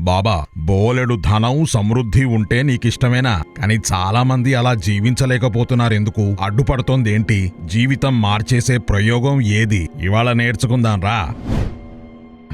బాబా, బోలెడు ధనం సమృద్ధి ఉంటే నీకిష్టమేనా? కానీ చాలా మంది అలా జీవించలేకపోతున్నారెందుకు? అడ్డుపడుతోందేంటి? జీవితం మార్చేసే ప్రయోగం ఏది? ఇవాళ నేర్చుకుందాం రా.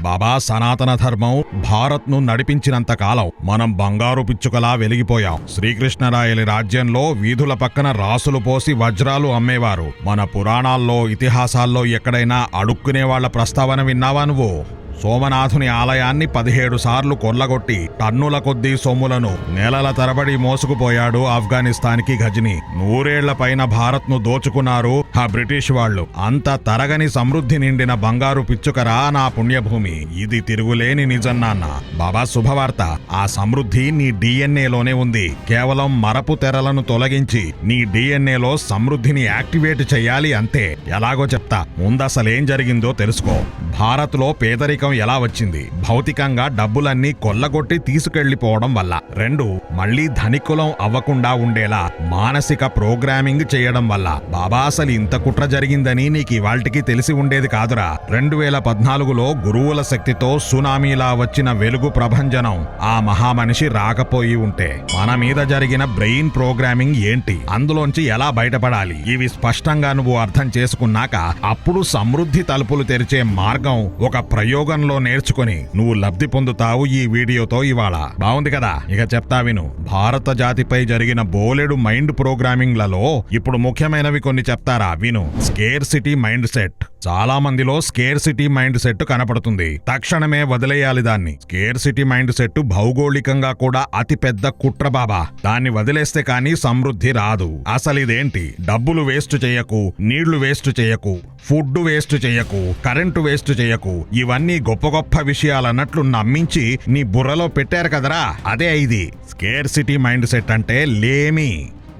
బాబా, సనాతన ధర్మం భారత్ను నడిపించినంతకాలం మనం బంగారు పిచ్చుకలా వెలిగిపోయాం. శ్రీకృష్ణరాయలి రాజ్యంలో వీధుల పక్కన రాసులు పోసి వజ్రాలు అమ్మేవారు. మన పురాణాల్లో, ఇతిహాసాల్లో ఎక్కడైనా అడుక్కునేవాళ్ల ప్రస్తావన విన్నావా నువ్వు? సోమనాథుని ఆలయాన్ని 17 సార్లు కొల్లగొట్టి టన్నుల కొద్దీ సొమ్ములను నెలల తరబడి మోసుకుపోయాడు ఆఫ్ఘనిస్తాన్కి గజని. 100 ఏళ్ల పైన భారత్ను దోచుకున్నారు ఆ బ్రిటిష్ వాళ్లు. అంత తరగని సమృద్ధి నిండిన బంగారు పిచ్చుకరా నా పుణ్యభూమి. ఇది తిరుగులేని నిజం నాన్న. బాబా, శుభవార్త. ఆ సమృద్ధి నీ డిఎన్ఏలోనే ఉంది. కేవలం మరపు తెరలను తొలగించి నీ డిఎన్ఏలో సమృద్ధిని యాక్టివేట్ చెయ్యాలి అంతే. ఎలాగో చెప్తా. ముందసలేం జరిగిందో తెలుసుకో. భారత్లో పేదరికం ఎలా వచ్చింది? భౌతికంగా డబ్బులన్నీ కొల్లగొట్టి తీసుకెళ్లిపోవడం వల్ల. 2, మళ్లీ ధనికులం అవ్వకుండా ఉండేలా మానసిక ప్రోగ్రామింగ్ చేయడం వల్ల. బాబా, అసలు ఇంత కుట్ర జరిగిందని నీకు ఇవాళ్టికి తెలిసి ఉండేది కాదురా. 2014లో గురువుల శక్తితో సునామీలా వచ్చిన వెలుగు ప్రభంజనం ఆ మహామనిషి రాకపోయి ఉంటే మన మీద జరిగిన బ్రెయిన్ ప్రోగ్రామింగ్ ఏంటి? అందులోంచి ఎలా బయటపడాలి? ఇవి స్పష్టంగా నువ్వు అర్థం చేసుకున్నాక అప్పుడు సమృద్ధి తలుపులు తెరిచే మార్గం ఒక ప్రయోగంలో నేర్చుకుని నువ్వు లబ్ధి పొందుతావు ఈ వీడియోతో. ఇవాళ బాగుంది కదా? ఇక చెప్తా విను. భారత జాతిపై జరిగిన బోలెడు మైండ్ ప్రోగ్రామింగ్లలో ఇప్పుడు ముఖ్యమైనవి కొన్ని చెప్తారా విను. Scarcity mind set. చాలా మందిలో స్కేర్సిటీ మైండ్ సెట్ కనపడుతుంది. తక్షణమే వదిలేయాలి దాన్ని. స్కేర్సిటీ మైండ్ సెట్ భౌగోళికంగా కూడా అతి పెద్ద కుట్ర బాబా. దాన్ని వదిలేస్తే కానీ సమృద్ధి రాదు. అసలు ఇదేంటి? డబ్బులు వేస్ట్ చేయకు, నీళ్లు వేస్ట్ చేయకు, ఫుడ్ వేస్ట్ చేయకు, కరెంటు వేస్ట్ చేయకు. ఇవన్నీ గొప్ప గొప్ప విషయాలన్నట్లు నమ్మించి నీ బుర్రలో పెట్టారు కదరా. అదే ఇది స్కేర్సిటీ మైండ్ సెట్ అంటే. లేమి.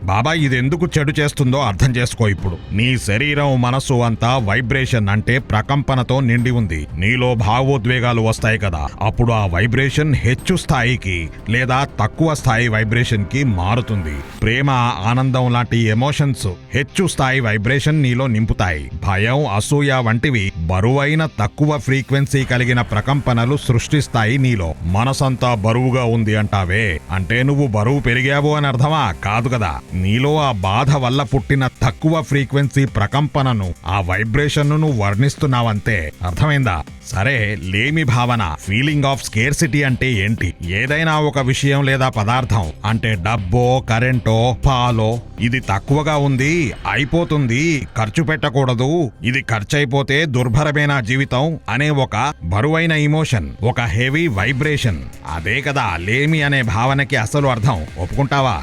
బాబా, ఇదెందుకు చెడు చేస్తుందో అర్థం చేసుకో ఇప్పుడు. నీ శరీరం, మనసు అంతా వైబ్రేషన్ అంటే ప్రకంపనతో నిండి ఉంది. నీలో భావోద్వేగాలు వస్తాయి కదా. అప్పుడు ఆ వైబ్రేషన్ హెచ్చు స్థాయికి లేదా తక్కువ స్థాయి వైబ్రేషన్ కి మారుతుంది. ప్రేమ, ఆనందం లాంటి ఎమోషన్స్ హెచ్చు స్థాయి వైబ్రేషన్ నీలో నింపుతాయి. భయం, అసూయ వంటివి బరువైన తక్కువ ఫ్రీక్వెన్సీ కలిగిన ప్రకంపనలు సృష్టిస్తాయి నీలో. మనసంతా బరువుగా ఉంది అంటావే, అంటే నువ్వు బరువు పెరిగావు అని అర్థమా? కాదు కదా. నీలో ఆ బాధ వల్ల పుట్టిన తక్కువ ఫ్రీక్వెన్సీ ప్రకంపనను, ఆ వైబ్రేషన్ ను వర్ణిస్తున్నావంతే. అర్థమైందా? సరే, లేమి భావన, ఫీలింగ్ ఆఫ్ స్కేర్సిటీ అంటే ఏంటి? ఏదైనా ఒక విషయం లేదా పదార్థం అంటే డబ్బో, కరెంటో, పాలో, ఇది తక్కువగా ఉంది, అయిపోతుంది, ఖర్చు పెట్టకూడదు, ఇది ఖర్చయిపోతే దుర్భరమైన జీవితం అనే ఒక బరువైన ఇమోషన్, ఒక హెవీ వైబ్రేషన్. అదే కదా లేమి అనే భావనకి అసలు అర్థం. ఒప్పుకుంటావా?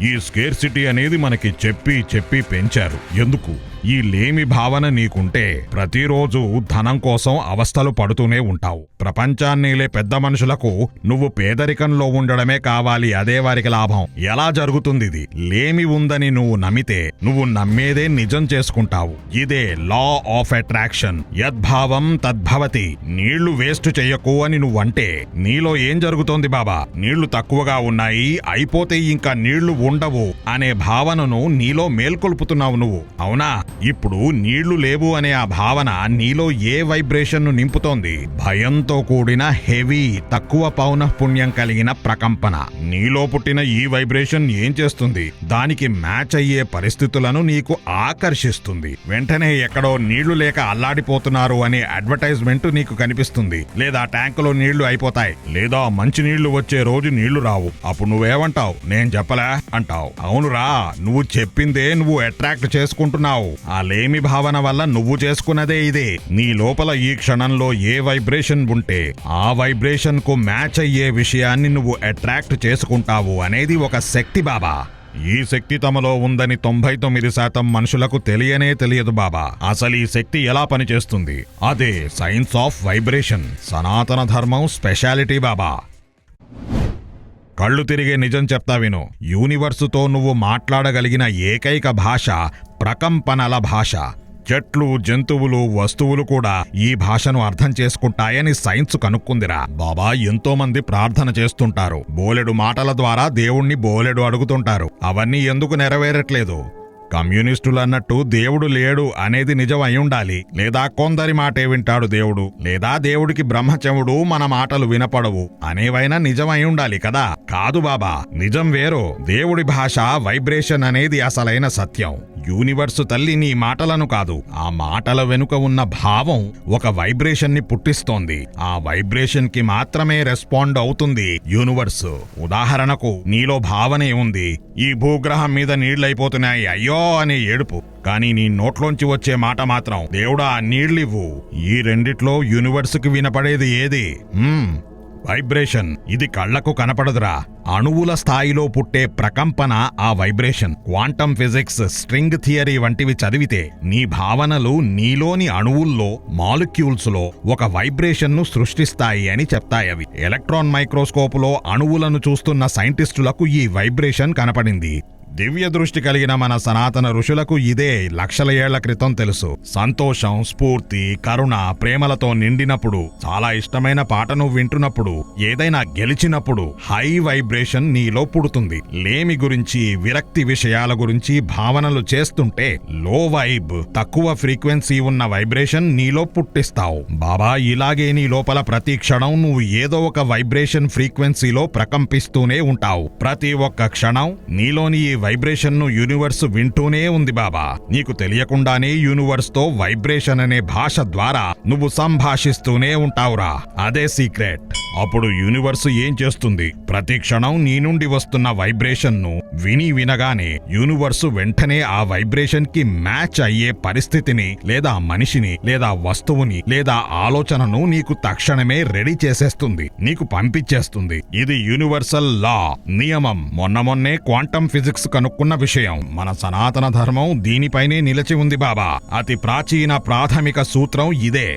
ఈ స్కేర్సిటీ అనేది మనకి చెప్పి పెంచారు. ఎందుకు? ఈ లేమి భావన నీకుంటే ప్రతిరోజు ధనం కోసం అవస్థలు పడుతూనే ఉంటావు. ప్రపంచాన్నిలే పెద్ద మనుషులకు నువ్వు పేదరికంలో ఉండడమే కావాలి, అదే వారికి లాభం. ఎలా జరుగుతుంది ఇది? లేమి ఉందని నువ్వు నమ్మితే నువ్వు నమ్మేదే నిజం చేసుకుంటావు. ఇదే లా ఆఫ్ అట్రాక్షన్. యద్భావం తద్భవతి. నీళ్లు వేస్ట్ చెయ్యకు అని నువ్వంటే నీలో ఏం జరుగుతోంది బాబా? నీళ్లు తక్కువగా ఉన్నాయి, అయిపోతే ఇంకా నీళ్లు ఉండవు అనే భావనను నీలో మేల్కొల్పుతున్నావు నువ్వు. అవునా? ఇప్పుడు నీళ్లు లేవు అనే ఆ భావన నీలో ఏ వైబ్రేషన్ ను నింపుతోంది? భయంతో కూడిన హెవీ, తక్కువ పౌనఃపుణ్యం కలిగిన ప్రకంపన. నీలో పుట్టిన ఈ వైబ్రేషన్ ఏం చేస్తుంది? దానికి మ్యాచ్ అయ్యే పరిస్థితులను నీకు ఆకర్షిస్తుంది. వెంటనే ఎక్కడో నీళ్లు లేక అల్లాడిపోతున్నారు అనే అడ్వర్టైజ్మెంట్ నీకు కనిపిస్తుంది. లేదా ట్యాంకులో నీళ్లు అయిపోతాయి, లేదా మంచి నీళ్లు వచ్చే రోజు నీళ్లు రావు. అప్పుడు నువ్వేమంటావు? నేను చెప్పలే అంటావు. అవునురా, నువ్వు చెప్పిందే నువ్వు అట్రాక్ట్ చేసుకుంటున్నావు. ఆ లేమి భావన వల్ల నువ్వు చేసుకున్నదే ఇదే. నీ లోపల ఈ క్షణంలో ఏ వైబ్రేషన్ ఉంటే ఆ వైబ్రేషన్ కు మ్యాచ్ అయ్యే విషయాన్ని నువ్వు అట్రాక్ట్ చేసుకుంటావు అనేది ఒక శక్తి బాబా. ఈ శక్తి తమలో ఉందని 99% మనుషులకు తెలియదు బాబా. అసలు ఈ శక్తి ఎలా పనిచేస్తుంది? అదే సైన్స్ ఆఫ్ వైబ్రేషన్. సనాతన ధర్మం స్పెషాలిటీ బాబా. కళ్ళు తిరిగే నిజం చెప్తా విను. యూనివర్సుతో నువ్వు మాట్లాడగలిగిన ఏకైక భాష ప్రకంపనల భాష. చెట్లు, జంతువులు, వస్తువులు కూడా ఈ భాషను అర్థం చేసుకుంటాయని సైన్స్ కనుక్కుందిరా. బాబా, ఎంతో మంది ప్రార్థన చేస్తుంటారు, బోలెడు మాటల ద్వారా దేవుణ్ణి బోలెడు అడుగుతుంటారు. అవన్నీ ఎందుకు నెరవేరట్లేదు? కమ్యూనిస్టులు అన్నట్టు దేవుడు లేడు అనేది నిజం అయి ఉండాలి, లేదా కొందరి మాటే వింటాడు దేవుడు, లేదా దేవుడికి బ్రహ్మచెవుడు మన మాటలు వినపడవు అనేవైనా నిజం అయి ఉండాలి కదా. కాదు బాబా, నిజం వేరు. దేవుడి భాష వైబ్రేషన్ అనేది అసలైన సత్యం. యూనివర్సు తల్లి నీ మాటలను కాదు, ఆ మాటల వెనుక ఉన్న భావం ఒక వైబ్రేషన్ ని పుట్టిస్తోంది. ఆ వైబ్రేషన్ కి మాత్రమే రెస్పాండ్ అవుతుంది యూనివర్సు. ఉదాహరణకు నీలో భావనే ఉంది, ఈ భూగ్రహం మీద నీళ్లైపోతున్నాయి అయ్యో అనే ఏడుపు. కానీ నీ నోట్లోంచి వచ్చే మాట మాత్రం దేవుడా నీళ్లివ్వు. ఈ రెండిట్లో యూనివర్సుకి వినపడేది ఏది? వైబ్రేషన్. ఇది కళ్లకు కనపడదురా. అణువుల స్థాయిలో పుట్టే ప్రకంపన ఆ vibration. Quantum physics, string theory వంటివి చదివితే నీ భావనలు నీలోని అణువుల్లో, మాలిక్యూల్స్ లో ఒక వైబ్రేషన్ ను సృష్టిస్తాయి అని చెప్తాయవి. ఎలక్ట్రాన్ మైక్రోస్కోపులో అణువులను చూస్తున్న సైంటిస్టులకు ఈ వైబ్రేషన్ కనపడింది. దివ్య దృష్టి కలిగిన మన సనాతన ఋషులకు ఇదే లక్షల ఏళ్ల క్రితం తెలుసు. సంతోషం, స్ఫూర్తి, కరుణ, ప్రేమలతో నిండినప్పుడు, చాలా ఇష్టమైన పాటను వింటున్నప్పుడు, ఏదైనా గెలిచినప్పుడు హై వైబ్రేషన్ నీలో పుడుతుంది. లేమి గురించి, విరక్తి విషయాల గురించి భావనలు చేస్తుంటే లో వైబ్, తక్కువ ఫ్రీక్వెన్సీ ఉన్న వైబ్రేషన్ నీలో పుట్టిస్తావు. బాబా, ఇలాగే నీ లోపల ప్రతి క్షణం నువ్వు ఏదో ఒక వైబ్రేషన్ ఫ్రీక్వెన్సీలో ప్రకంపిస్తూనే ఉంటావు. ప్రతి ఒక్క క్షణం నీలోని ఈ వైబ్రేషన్ ను యూనివర్స్ వింటూనే ఉంది బాబా. నీకు తెలియకుండానే యూనివర్స్ తో వైబ్రేషన్ అనే భాష ద్వారా నువ్వు సంభాషిస్తూనే ఉంటావురా. అదే సీక్రెట్. అప్పుడు యూనివర్స్ ఏం చేస్తుంది? ప్రతి క్షణం నీ నుండి వస్తున్న వైబ్రేషన్ ను వినగానే యూనివర్స్ వెంటనే ఆ వైబ్రేషన్ కి మ్యాచ్ అయ్యే పరిస్థితిని, లేదా మనిషిని, లేదా వస్తువుని, లేదా ఆలోచనను నీకు తక్షణమే రెడీ చేసేస్తుంది, నీకు పంపించేస్తుంది. ఇది యూనివర్సల్ లా, నియమం. మొన్నే క్వాంటం ఫిజిక్స్ కనుక్కున్న విషయం. మన సనాతన ధర్మం దీనిపైనే నిలిచి ఉంది బాబా. అతి ప్రాచీన ప్రాథమిక సూత్రం ఇదే.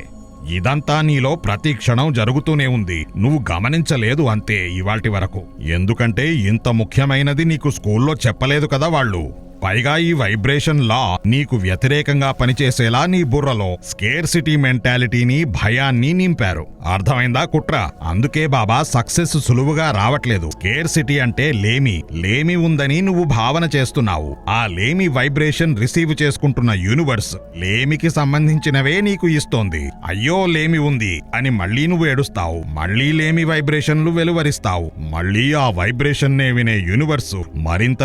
ఇదంతా నీలో ప్రతి క్షణం జరుగుతూనే ఉంది, నువ్వు గమనించలేదు అంతే ఇవాల్టి వరకు. ఎందుకంటే ఇంత ముఖ్యమైనది నీకు స్కూల్లో చెప్పలేదు కదా వాళ్ళు. పైగా ఈ వైబ్రేషన్ లా నీకు వ్యతిరేకంగా పనిచేసేలా నీ బుర్రలో స్కేర్సిటీ మెంటాలిటీని, భయాన్ని నింపారు. అర్థమైందా కుట్ర? అందుకే బాబా సక్సెస్ సులువుగా రావట్లేదు. స్కేర్సిటీ అంటే లేమి ఉందని నువ్వు భావన చేస్తున్నావు. ఆ లేమి వైబ్రేషన్ రిసీవ్ చేసుకుంటున్న యూనివర్స్ లేమికి సంబంధించినవే నీకు ఇస్తోంది. అయ్యో లేమి ఉంది అని మళ్లీ నువ్వు ఏడుస్తావు, మళ్లీ లేమి వైబ్రేషన్లు వెలువరిస్తావు. మళ్లీ ఆ వైబ్రేషన్ నే వినే యూనివర్స్ మరింత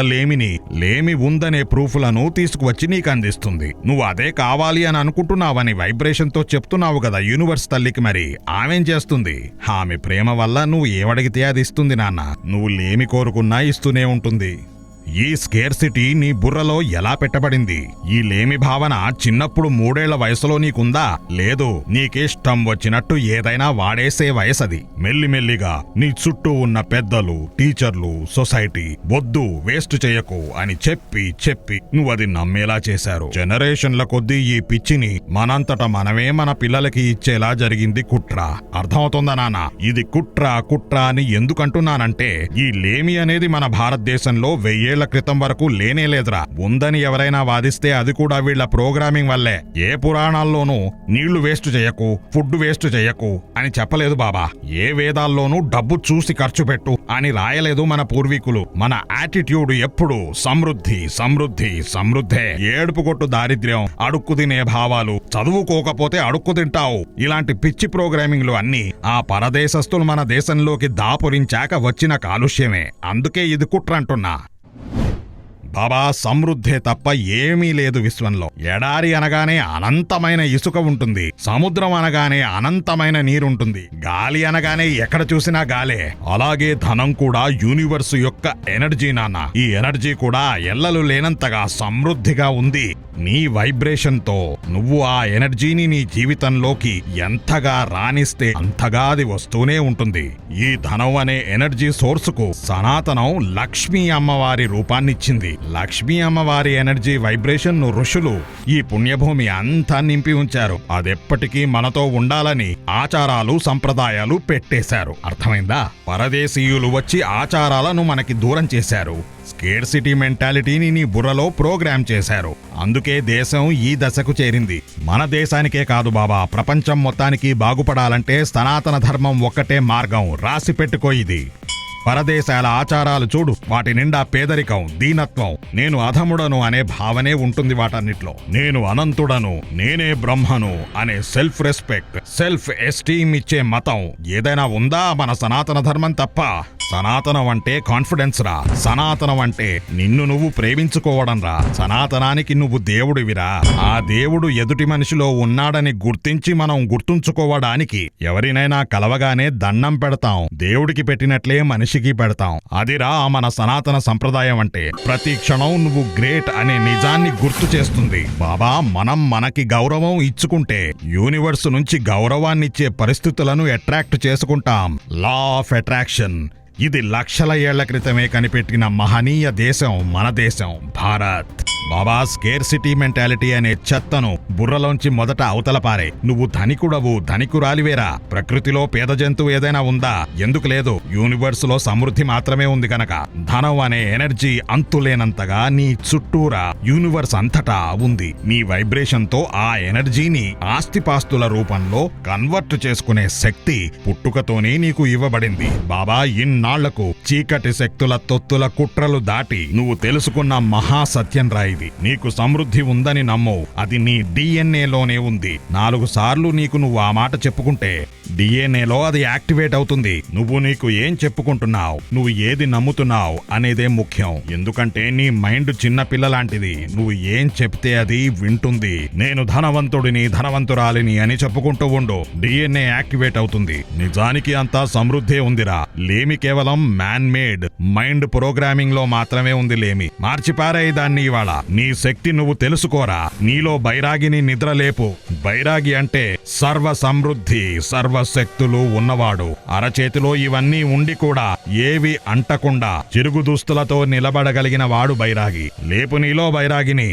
లేమి ఉందని అనే ప్రూఫ్లను తీసుకువచ్చి నీకు అందిస్తుంది. నువ్వు అదే కావాలి అని అనుకుంటున్నావని వైబ్రేషన్ తో చెప్తున్నావు కదా యూనివర్స్ తల్లికి. మరి ఆమెం చేస్తుంది? ఆమె ప్రేమ వల్ల నువ్వు ఏమడిగితే అది ఇస్తుంది నాన్న. నువ్వు లేమి కోరుకున్నా ఇస్తూనే ఉంటుంది. ఈ స్కేర్సిటీ నీ బుర్రలో ఎలా పెట్టబడింది? ఈ లేమి భావన చిన్నప్పుడు 3 ఏళ్ల వయసులో నీకుందా? లేదు. నీకిష్టం వచ్చినట్టు ఏదైనా వాడేసే వయసది. మెల్లిమెల్లిగా నీ చుట్టూ ఉన్న పెద్దలు, టీచర్లు, సొసైటీ వద్దు, వేస్ట్ చేయకు అని చెప్పి నువ్వది నమ్మేలా చేశారు. జనరేషన్ల కొద్దీ ఈ పిచ్చిని మనంతట మనమే మన పిల్లలకి ఇచ్చేలా జరిగింది కుట్ర. అర్థమవుతుందా నాన్న? ఇది కుట్ర అని ఎందుకంటున్నానంటే, ఈ లేమి అనేది మన భారతదేశంలో 1000 ఏళ్ల క్రితం వరకు లేనేలేదురా. ఉందని ఎవరైనా వాదిస్తే అది కూడా వీళ్ల ప్రోగ్రామింగ్ వల్లే. ఏ పురాణాల్లోనూ నీళ్లు వేస్ట్ చేయకు, ఫుడ్ వేస్ట్ చేయకు అని చెప్పలేదు బాబా. ఏ వేదాల్లోనూ డబ్బు చూసి ఖర్చు పెట్టు అని రాయలేదు మన పూర్వీకులు. మన యాటిట్యూడ్ ఎప్పుడు సమృద్ధే. ఏడుపు కొట్టు దారిద్ర్యం, అడుక్కు తినే భావాలు, చదువుకోకపోతే అడుక్కు తింటావు, ఇలాంటి పిచ్చి ప్రోగ్రామింగ్లు అన్నీ ఆ పరదేశస్తులు మన దేశంలోకి దాపురించాక వచ్చిన కాలుష్యమే. అందుకే ఇది కుట్రంటున్నా. బాబా, సమృద్ధే తప్ప ఏమీ లేదు విశ్వంలో. ఎడారి అనగానే అనంతమైన ఇసుక ఉంటుంది, సముద్రం అనగానే అనంతమైన నీరుంటుంది, గాలి అనగానే ఎక్కడ చూసినా గాలే. అలాగే ధనం కూడా యూనివర్స్ యొక్క ఎనర్జీ నాన్న. ఈ ఎనర్జీ కూడా ఎల్లలు లేనంతగా సమృద్ధిగా ఉంది. నీ వైబ్రేషన్ తో నువ్వు ఆ ఎనర్జీని నీ జీవితంలోకి ఎంతగా రాణిస్తే అంతగా అది వస్తూనే ఉంటుంది. ఈ ధనం అనే ఎనర్జీ సోర్స్ కు సనాతనం లక్ష్మీ అమ్మవారి రూపాన్నిచ్చింది. లక్ష్మీ అమ్మవారి ఎనర్జీ వైబ్రేషన్ ను ఋషులు ఈ పుణ్యభూమి అంతా నింపి ఉంచారు. అదెప్పటికీ మనతో ఉండాలని ఆచారాలు, సంప్రదాయాలు పెట్టేశారు. అర్థమైందా? పరదేశీయులు వచ్చి ఆచారాలను మనకి దూరం చేశారు. స్కేర్సిటీ మెంటాలిటీని నీ బుర్రలో ప్రోగ్రామ్ చేశారు. అందుకే దేశం ఈ దశకు చేరింది. మన దేశానికే కాదు బాబా, ప్రపంచం మొత్తానికి బాగుపడాలంటే సనాతన ధర్మం ఒక్కటే మార్గం. రాసి పెట్టుకో ఇది. పరదేశాల ఆచారాలు చూడు, వాటి నిండా పేదరికం, దీనత్వం, నేను అధముడను అనే భావనే ఉంటుంది వాటన్నిట్లో. నేను అనంతుడను, నేనే బ్రహ్మను అనే సెల్ఫ్ రెస్పెక్ట్, సెల్ఫ్ ఎస్టీమ్ ఇచ్చే మతం ఏదైనా ఉందా మన సనాతన ధర్మం తప్ప? సనాతనం అంటే కాన్ఫిడెన్స్ రా. సనాతనం అంటే నిన్ను నువ్వు ప్రేమించుకోవడం రా. సనాతనానికి నువ్వు దేవుడివిరా. ఆ దేవుడు ఎదుటి మనిషిలో ఉన్నాడని గుర్తించి మనం గుర్తుంచుకోవడానికి ఎవరినైనా కలవగానే దండం పెడతాం. దేవుడికి పెట్టినట్లే మనిషికి పెడతాం. అదిరా మన సనాతన సంప్రదాయం అంటే. ప్రతి క్షణం నువ్వు గ్రేట్ అనే నిజాన్ని గుర్తు చేస్తుంది. బాబా, మనం మనకి గౌరవం ఇచ్చుకుంటే యూనివర్స్ నుంచి గౌరవాన్నిచ్చే పరిస్థితులను అట్రాక్ట్ చేసుకుంటాం. Law of attraction. ఇది లక్షల ఏళ్ల క్రితమే కనిపెట్టిన మహనీయ దేశం మన దేశం భారత్. బాబా, స్కేర్సిటీ మెంటాలిటీ అనే చెత్తను బుర్రలోంచి మొదట అవతల పారే. నువ్వు ధనికుడవు, ధనికురాలివేరా. ప్రకృతిలో పేద జంతువు ఏదైనా ఉందా? ఎందుకు లేదు? యూనివర్స్ లో సమృద్ధి మాత్రమే ఉంది కనుక. ధనం అనే ఎనర్జీ అంతులేనంతగా నీ చుట్టూరా యూనివర్స్ అంతటా ఉంది. నీ వైబ్రేషన్ తో ఆ ఎనర్జీని ఆస్తిపాస్తుల రూపంలో కన్వర్ట్ చేసుకునే శక్తి పుట్టుకతోనే నీకు ఇవ్వబడింది. బాబా, ఇన్నాళ్లకు చీకటి శక్తుల తొత్తుల కుట్రలు దాటి నువ్వు తెలుసుకున్న మహాసత్యం రాయి. నీకు సమృద్ధి ఉందని నమ్మవు. అది నీ డిఎన్ఏలోనే ఉంది. 4 సార్లు నీకు నువ్వు ఆ మాట చెప్పుకుంటే డిఎన్ఏలో అది యాక్టివేట్ అవుతుంది. నువ్వు నీకు ఏం చెప్పుకుంటున్నావు, నువ్వు ఏది నమ్ముతున్నావు అనేదే ముఖ్యం. ఎందుకంటే నీ మైండ్ చిన్న పిల్లలాంటిది. నువ్వు ఏం చెప్తే అది వింటుంది. నేను ధనవంతుడిని, ధనవంతురాలిని అని చెప్పుకుంటూ ఉండు, డిఎన్ఏ యాక్టివేట్ అవుతుంది. నిజానికి అంతా సమృద్ధే ఉందిరా. లేమి కేవలం మ్యాన్ మేడ్ మైండ్ ప్రోగ్రామింగ్ లో మాత్రమే ఉంది. లేమి మార్చిపారాయి దాన్ని. ఇవాళ నీ శక్తి నువ్వు తెలుసుకోరా. నీలో బైరాగిని నిద్రలేపు. బైరాగి అంటే సర్వ సమృద్ధి, సర్వశక్తులు ఉన్నవాడు. అరచేతిలో ఇవన్నీ ఉండి కూడా ఏవి అంటకుండా చిరుగు దుస్తులతో నిలబడగలిగిన వాడు బైరాగి. లేపు నీలో బైరాగిని.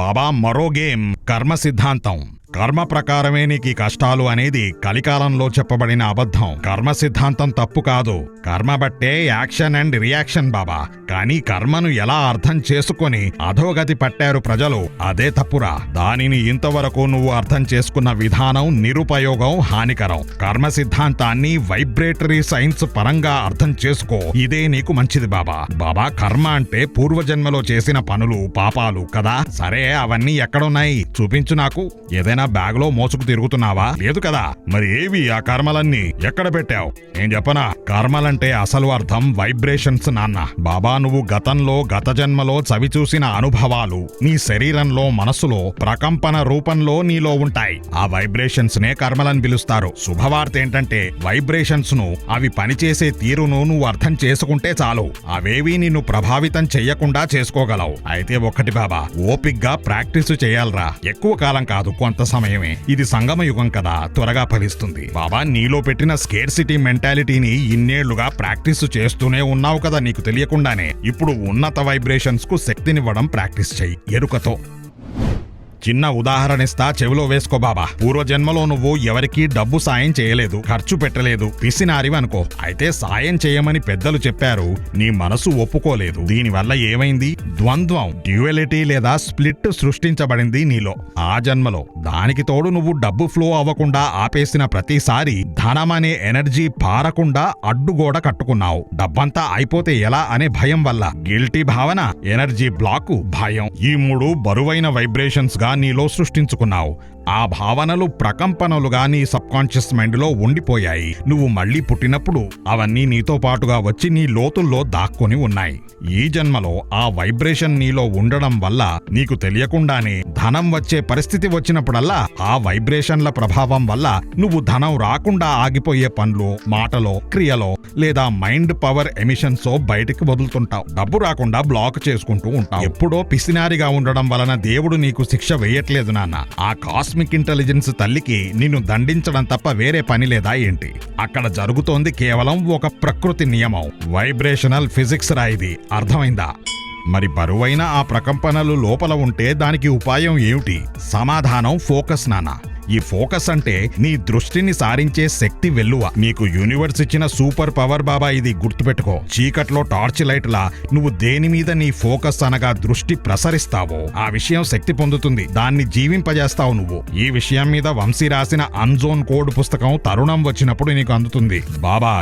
బాబా, మరో గేమ్ కర్మ సిద్ధాంతం. కర్మ ప్రకారమే నీకు కష్టాలు అనేది కలికాలంలో చెప్పబడిన అబద్ధం. కర్మ సిద్ధాంతం తప్పు కాదు. కర్మ బట్టే యాక్షన్ అండ్ రియాక్షన్ బాబా. కానీ కర్మను ఎలా అర్థం చేసుకొని అధోగతి పట్టారు ప్రజలు, అదే తప్పురా. దానిని ఇంతవరకు నువ్వు అర్థం చేసుకున్న విధానం నిరుపయోగం, హానికరం. కర్మ సిద్ధాంతాన్ని వైబ్రేటరీ సైన్స్ పరంగా అర్థం చేసుకో. ఇదే నీకు మంచిది బాబా. బాబా, కర్మ అంటే పూర్వజన్మలో చేసిన పనులు, పాపాలు కదా. సరే, అవన్నీ ఎక్కడున్నాయి చూపించు నాకు. ఏదైనా బ్యాగ్ లో మోసుకు తిరుగుతున్నావా? లేదు కదా. మరి ఏవి ఆ కర్మలన్నీ? ఎక్కడ పెట్టావు? నేను చెప్పనా? కర్మలంటే అసలు అర్థం వైబ్రేషన్స్ నాన్న. బాబా, నువ్వు గతంలో గత జన్మలో చవి చూసిన అనుభవాలు నీ శరీరంలో, మనసులో ప్రకంపన రూపంలో నీలో ఉంటాయి. ఆ వైబ్రేషన్స్ నే కర్మలని పిలుస్తారు. శుభవార్త ఏంటంటే వైబ్రేషన్స్ ను, అవి పనిచేసే తీరును నువ్వు అర్థం చేసుకుంటే చాలు. అవేవి నిన్ను ప్రభావితం చెయ్యకుండా చేసుకోగలవు. అయితే ఒక్కటి బాబా, ఓపిగ్గా ప్రాక్టీస్ చేయాలరా. ఎక్కువ కాలం కాదు, కొంత సమయమే. ఇది సంగమ యుగం కదా, త్వరగా ఫలిస్తుంది. బాబా, నీలో పెట్టిన స్కేర్సిటీ మెంటాలిటీని ఇన్నేళ్లుగా ప్రాక్టీస్ చేస్తూనే ఉన్నావు కదా నీకు తెలియకుండానే. ఇప్పుడు ఉన్నత వైబ్రేషన్స్ కు శక్తినివ్వడం ప్రాక్టీస్ చెయ్యి ఎరుకతో. చిన్న ఉదాహరణిస్తా, చెవిలో వేసుకో బాబా. పూర్వజన్మలో నువ్వు ఎవరికీ డబ్బు సాయం చేయలేదు, ఖర్చు పెట్టలేదు, పిసినారివి అనుకో. అయితే సాయం చేయమని పెద్దలు చెప్పారు, నీ మనసు ఒప్పుకోలేదు. దీనివల్ల ఏమైంది? ద్వంద్వం, డ్యూయలిటీ లేదా స్ప్లిట్ సృష్టించబడింది నీలో ఆ జన్మలో. దానికి తోడు నువ్వు డబ్బు ఫ్లో అవ్వకుండా ఆపేసిన ప్రతిసారి ధనమనే ఎనర్జీ పారకుండా అడ్డుగోడ కట్టుకున్నావు. డబ్బంతా అయిపోతే ఎలా అనే భయం వల్ల. గిల్టీ భావన, ఎనర్జీ బ్లాకు, భయం. ఈ 3 బరువైన వైబ్రేషన్స్ గా నీలో సృష్టించుకున్నావు. ఆ భావనలు ప్రకంపనలుగా నీ సబ్ కాన్షియస్ మైండ్ లో ఉండిపోయాయి. నువ్వు మళ్లీ పుట్టినప్పుడు అవన్నీ నీతో పాటుగా వచ్చి నీ లోతుల్లో దాక్కుని ఉన్నాయి. ఈ జన్మలో ఆ వైబ్రేషన్ నీలో ఉండడం వల్ల నీకు తెలియకుండానే ధనం వచ్చే పరిస్థితి వచ్చినప్పుడల్లా ఆ వైబ్రేషన్ల ప్రభావం వల్ల నువ్వు ధనం రాకుండా ఆగిపోయే పనులు, మాటలో, క్రియలో లేదా మైండ్ పవర్ ఎమిషన్స్ బయటికి వదులుతుంటావు. డబ్బు రాకుండా బ్లాక్ చేసుకుంటూ ఉంటావు. ఎప్పుడో పిసినారిగా ఉండడం వలన దేవుడు నీకు శిక్ష వేయట్లేదు నాన్న. ఆ కాస్మిక్ ఇంటెలిజెన్స్ తల్లికి నిన్ను దండించడం తప్ప వేరే పని లేదా ఏంటి? అక్కడ జరుగుతోంది కేవలం ఒక ప్రకృతి నియమం, వైబ్రేషనల్ ఫిజిక్స్ రా. ఇది అర్థమైందా? మరి బరువైన ఆ ప్రకంపనలు లోపల ఉంటే దానికి ఉపాయం ఏమిటి? సమాధానం ఫోకస్ నాన్న. ఈ ఫోకస్ అంటే నీ దృష్టిని సారించే శక్తి వెల్లువ. నీకు యూనివర్స్ ఇచ్చిన సూపర్ పవర్ బాబా ఇది, గుర్తుపెట్టుకో. చీకట్లో టార్చ్ లైట్ లా నువ్వు దేని మీద నీ ఫోకస్ అనగా దృష్టి ప్రసరిస్తావో ఆ విషయం శక్తి పొందుతుంది, దాన్ని జీవింపజేస్తావు నువ్వు. ఈ విషయం మీద వంశీ రాసిన అన్జోన్ కోడ్ పుస్తకం తరుణం వచ్చినప్పుడు నీకు అందుతుంది. బాబా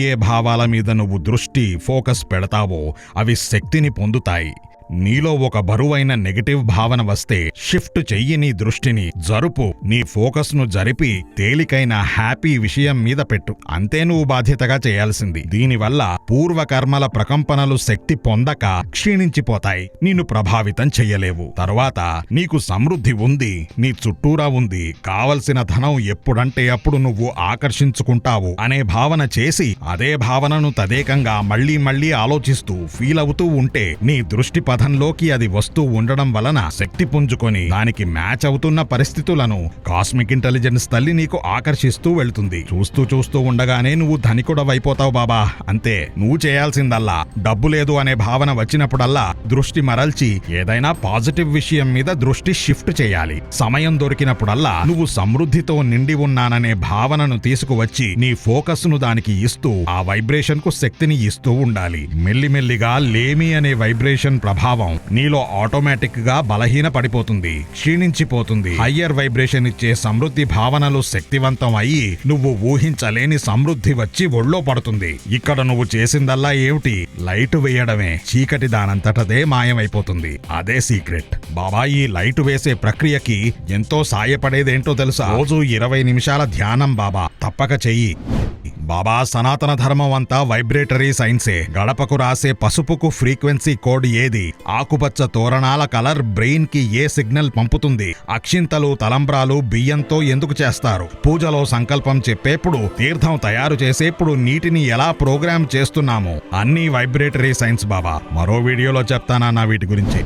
ఏ భావాల మీద నువ్వు దృష్టి ఫోకస్ పెడతావో అవి శక్తిని పొందుతాయి. నీలో ఒక బరువైన నెగటివ్ భావన వస్తే షిఫ్ట్ చెయ్యి నీ దృష్టిని, జరుపు. నీ ఫోకస్ ను జరిపి తేలికైన హ్యాపీ విషయం మీద పెట్టు. అంతే నువ్వు బాధ్యతగా చేయాల్సింది. దీనివల్ల పూర్వకర్మల ప్రకంపనలు శక్తి పొందక క్షీణించిపోతాయి, నిన్ను ప్రభావితం చెయ్యలేవు. తరువాత నీకు సమృద్ధి ఉంది, నీ చుట్టూరా ఉంది. కావలసిన ధనం ఎప్పుడంటే అప్పుడు నువ్వు ఆకర్షించుకుంటావు అనే భావన చేసి అదే భావనను తదేకంగా మళ్లీ మళ్లీ ఆలోచిస్తూ ఫీల్ అవుతూ ఉంటే నీ దృష్టి పథంలోకి అది వస్తూ ఉండడం వలన శక్తి పుంజుకొని దానికి మ్యాచ్ అవుతున్న పరిస్థితులను కాస్మిక్ ఇంటెలిజెన్స్ తల్లి నీకు ఆకర్షిస్తూ వెళ్తుంది. చూస్తూ చూస్తూ ఉండగానే నువ్వు ధనికుడవైపోతావు బాబా. అంతే, నువ్వు చేయాల్సిందల్లా డబ్బు లేదు అనే భావన వచ్చినప్పుడల్లా దృష్టి మరల్చి ఏదైనా పాజిటివ్ విషయం మీద దృష్టి షిఫ్ట్ చేయాలి. సమయం దొరికినప్పుడల్లా నువ్వు సమృద్ధితో నిండి ఉన్నాననే భావనను తీసుకువచ్చి నీ ఫోకస్ ను దానికి ఇస్తూ ఆ వైబ్రేషన్ కు శక్తిని ఇస్తూ ఉండాలి. మెల్లిమెల్లిగా లేమి అనే వైబ్రేషన్ ప్రభావం నీలో ఆటోమేటిక్ గా బలహీన పడిపోతుంది, క్షీణించిపోతుంది. హయ్యర్ వైబ్రేషన్ ఇచ్చే సమృద్ధి భావనలు శక్తివంతం అయ్యి నువ్వు ఊహించలేని సమృద్ధి వచ్చి ఒళ్ళో పడుతుంది. ఇక్కడ నువ్వు చేసిందల్లా ఏమిటి? లైట్ వేయడమే. చీకటి దానంతటదే మాయమైపోతుంది. అదే సీక్రెట్. బాబా ఈ లైట్ వేసే ప్రక్రియకి ఎంతో సాయపడేదేంటో తెలుసా? రోజు 20 నిమిషాల ధ్యానం బాబా తప్పక చెయ్యి. బాబా సనాతన ధర్మం అంతా వైబ్రేటరీ సైన్సే. గడపకు రాసే పసుపుకు ఫ్రీక్వెన్సీ కోడ్ ఏది? ఆకుపచ్చ తోరణాల కలర్ బ్రెయిన్ కి ఏ సిగ్నల్ పంపుతుంది? అక్షింతలు తలంబ్రాలు బియ్యంతో ఎందుకు చేస్తారు? పూజలో సంకల్పం చెప్పేప్పుడు, తీర్థం తయారు చేసేప్పుడు నీటిని ఎలా ప్రోగ్రామ్ చేస్తున్నాము? అన్నీ వైబ్రేటరీ సైన్స్ బాబా. మరో వీడియోలో చెప్తానా వీటి గురించి.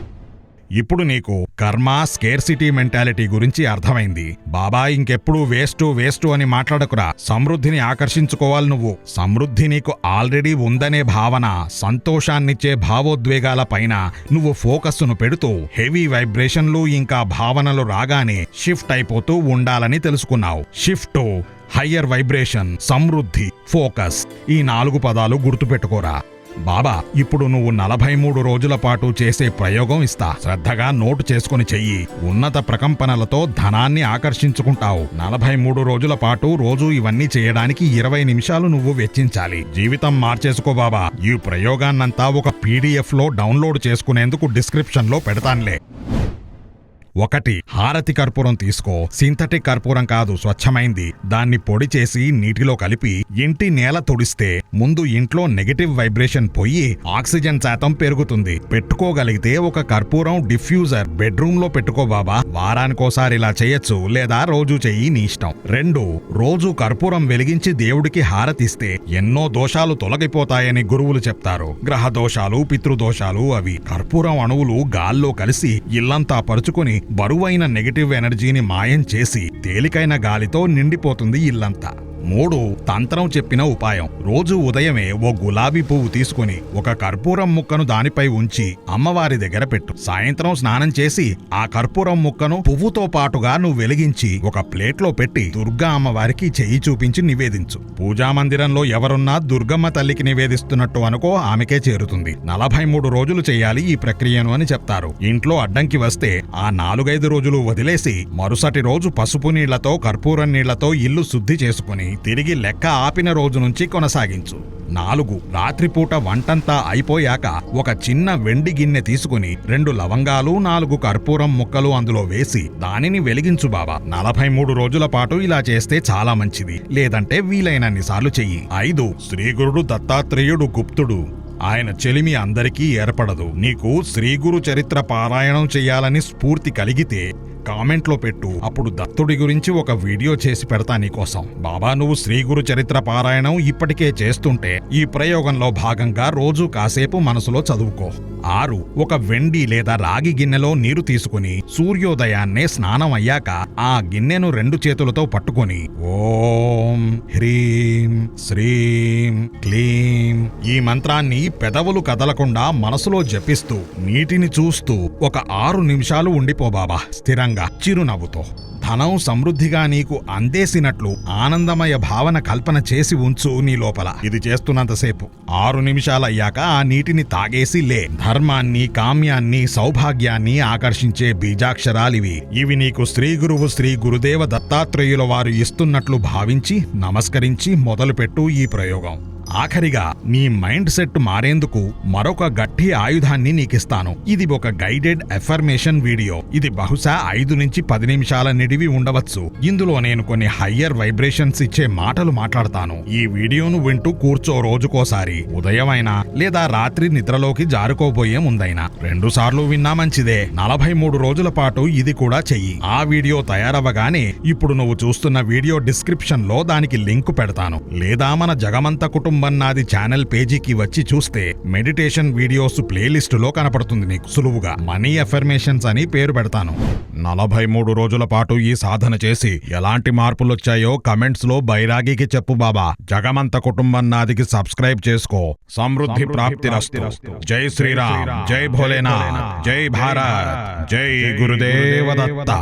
ఇప్పుడు నీకు కర్మ స్కేర్సిటీ మెంటాలిటీ గురించి అర్థమైంది. బాబా ఇంకెప్పుడు వేస్ట్ అని మాట్లాడకురా. సమృద్ధిని ఆకర్షించుకోవాలి నువ్వు. సమృద్ధి నీకు ఆల్రెడీ ఉందనే భావన, సంతోషాన్నిచ్చే భావోద్వేగాల పైన నువ్వు ఫోకస్ను పెడుతూ హెవీ వైబ్రేషన్లు ఇంకా భావనలు రాగానే షిఫ్ట్ అయిపోతూ ఉండాలని తెలుసుకున్నావు. షిఫ్ట్, హయ్యర్ వైబ్రేషన్, సమృద్ధి, ఫోకస్, ఈ 4 పదాలు గుర్తుపెట్టుకోరా. బాబా ఇప్పుడు నువ్వు 43 రోజుల పాటు చేసే ప్రయోగం ఇస్తా. శ్రద్ధగా నోటు చేసుకుని చెయ్యి. ఉన్నత ప్రకంపనలతో ధనాన్ని ఆకర్షించుకుంటావు. 43 రోజుల పాటు రోజు ఇవన్నీ చేయడానికి 20 నిమిషాలు నువ్వు వెచ్చించాలి. జీవితం మార్చేసుకో బాబా. ఈ ప్రయోగాన్నంతా ఒక PDF లో డౌన్లోడ్ చేసుకునేందుకు డిస్క్రిప్షన్ లో పెడతానులే. 1. హారతి కర్పూరం తీసుకో. సింథటిక్ కర్పూరం కాదు, స్వచ్ఛమైంది. దాన్ని పొడి చేసి నీటిలో కలిపి ఇంటి నేల తుడిస్తే ముందు ఇంట్లో నెగటివ్ వైబ్రేషన్ పోయి ఆక్సిజన్ శాతం పెరుగుతుంది. పెట్టుకోగలిగితే ఒక కర్పూరం డిఫ్యూజర్ బెడ్రూమ్ లో పెట్టుకో బాబా. వారానికోసారి ఇలా చేయొచ్చు, లేదా రోజు చెయ్యి, నీ ఇష్టం. 2. రోజు కర్పూరం వెలిగించి దేవుడికి హారతిస్తే ఎన్నో దోషాలు తొలగిపోతాయని గురువులు చెప్తారు. గ్రహ దోషాలు, పితృదోషాలు అవి. కర్పూరం అణువులు గాల్లో కలిసి ఇల్లంతా పరుచుకుని బరువైన నెగటివ్ ఎనర్జీని మాయం చేసి తేలికైన గాలితో నిండిపోతుంది ఇల్లంతా. 3. తంత్రం చెప్పిన ఉపాయం. రోజు ఉదయమే ఓ గులాబీ పువ్వు తీసుకుని ఒక కర్పూరం ముక్కను దానిపై ఉంచి అమ్మవారి దగ్గర పెట్టు. సాయంత్రం స్నానం చేసి ఆ కర్పూరం ముక్కను పువ్వుతో పాటుగా నువ్వు వెలిగించి ఒక ప్లేట్లో పెట్టి దుర్గా అమ్మవారికి చెయ్యి చూపించి నివేదించు. పూజామందిరంలో ఎవరున్నా దుర్గమ్మ తల్లికి నివేదిస్తున్నట్టు అనుకో, ఆమెకే చేరుతుంది. 43 రోజులు చేయాలి ఈ ప్రక్రియను అని చెప్తారు. ఇంట్లో అడ్డంకి వస్తే ఆ 4-5 రోజులు వదిలేసి మరుసటి రోజు పసుపు నీళ్లతో కర్పూరం నీళ్లతో ఇల్లు శుద్ధి చేసుకుని తిరిగి లెక్క ఆపిన రోజు నుంచి కొనసాగించు. 4. రాత్రిపూట వంటంతా అయిపోయాక ఒక చిన్న వెండి గిన్నె తీసుకుని 2 లవంగాలు 4 కర్పూరం ముక్కలు అందులో వేసి దానిని వెలిగించు బాబా. 43 రోజుల పాటు ఇలా చేస్తే చాలా మంచిది. లేదంటే వీలైనన్నిసార్లు చెయ్యి. 5. శ్రీగురుడు దత్తాత్రేయుడు గుప్తుడు. ఆయన చెలిమి అందరికీ ఏర్పడదు. నీకు శ్రీగురు చరిత్ర పారాయణం చెయ్యాలని స్ఫూర్తి కలిగితే కామెంట్లో పెట్టు. అప్పుడు దత్తుడి గురించి ఒక వీడియో చేసి పెడతా నీకోసం. బాబా నువ్వు శ్రీగురు చరిత్ర పారాయణం ఇప్పటికే చేస్తుంటే ఈ ప్రయోగంలో భాగంగా రోజు కాసేపు మనసులో చదువుకో. 6. ఒక వెండి లేదా రాగి గిన్నెలో నీరు తీసుకుని సూర్యోదయాన్నే స్నానం అయ్యాక ఆ గిన్నెను 2 చేతులతో పట్టుకుని ఓం హ్రీం శ్రీం క్లీం ఈ మంత్రాన్ని పెదవులు కదలకుండా మనసులో జపిస్తూ నీటిని చూస్తూ ఒక 6 నిమిషాలు ఉండిపో బాబా, స్థిరంగా చిరునవ్వుతో. ధనం సమృద్ధిగా నీకు అందేసినట్లు ఆనందమయ భావన కల్పన చేసి ఉంచు నీ లోపల. ఇది చేస్తున్నంతసేపు 6 నిమిషాలయ్యాక ఆ నీటిని తాగేసి లే. ధర్మాన్ని, కామ్యాన్ని, సౌభాగ్యాన్ని ఆకర్షించే బీజాక్షరాలివి. ఇవి నీకు శ్రీ గురువు శ్రీ గురుదేవ దత్తాత్రేయుల వారు ఇస్తున్నట్లు భావించి నమస్కరించి మొదలుపెట్టు ఈ ప్రయోగం. ఆఖరిగా నీ మైండ్ సెట్ మారేందుకు మరొక గట్టి ఆయుధాన్ని నీకిస్తాను. ఇది ఒక గైడెడ్ ఎఫర్మేషన్ వీడియో. ఇది బహుశా 5 నుంచి 10 నిమిషాల నిడివి ఉండవచ్చు. ఇందులో నేను కొన్ని హయ్యర్ వైబ్రేషన్స్ ఇచ్చే మాటలు మాట్లాడతాను. ఈ వీడియోను వింటూ కూర్చో. రోజుకోసారి, ఉదయమైనా లేదా రాత్రి నిద్రలోకి జారుకోబోయే ముందైనా 2 సార్లు విన్నా మంచిదే. 43 రోజుల పాటు ఇది కూడా చెయ్యి. ఆ వీడియో తయారవ్వగానే ఇప్పుడు నువ్వు చూస్తున్న వీడియో డిస్క్రిప్షన్ లో దానికి లింక్ పెడతాను. లేదా మన జగమంత కుటుంబం నాది ఛానల్ పేజీకి వచ్చి చూస్తే మెడిటేషన్ వీడియోస్ ప్లేలిస్టులో కనపడుతుంది. నీకు సులువుగా మనీ అఫర్మేషన్స్ అని పేరు పెడతాను. 43 రోజుల పాటు ఈ సాధన చేసి ఎలాంటి మార్పులొచ్చాయో కమెంట్స్ లో బైరాగికి చెప్పు బాబా. జగమంత కుటుంబం నాదికి సబ్స్క్రైబ్ చేసుకో. సమృద్ధి ప్రాప్తిరస్తు. జై శ్రీరామ్, జై భోలేనాథ్, జై భారత్, జై గురుదేవ దత్త.